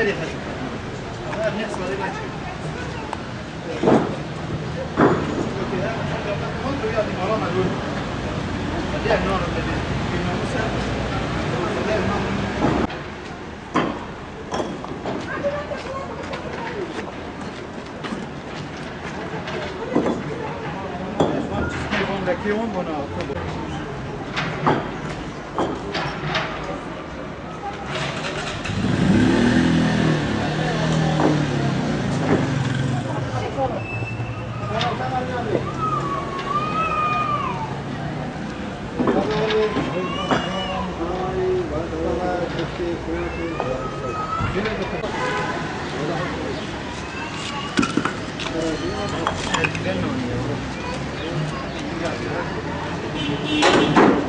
غير يحس نحس ولا ما تشوف كنت ويا دي مرام دول خليها النار اللي في الناموسه خليها النار Daqui um ou não? Thank you.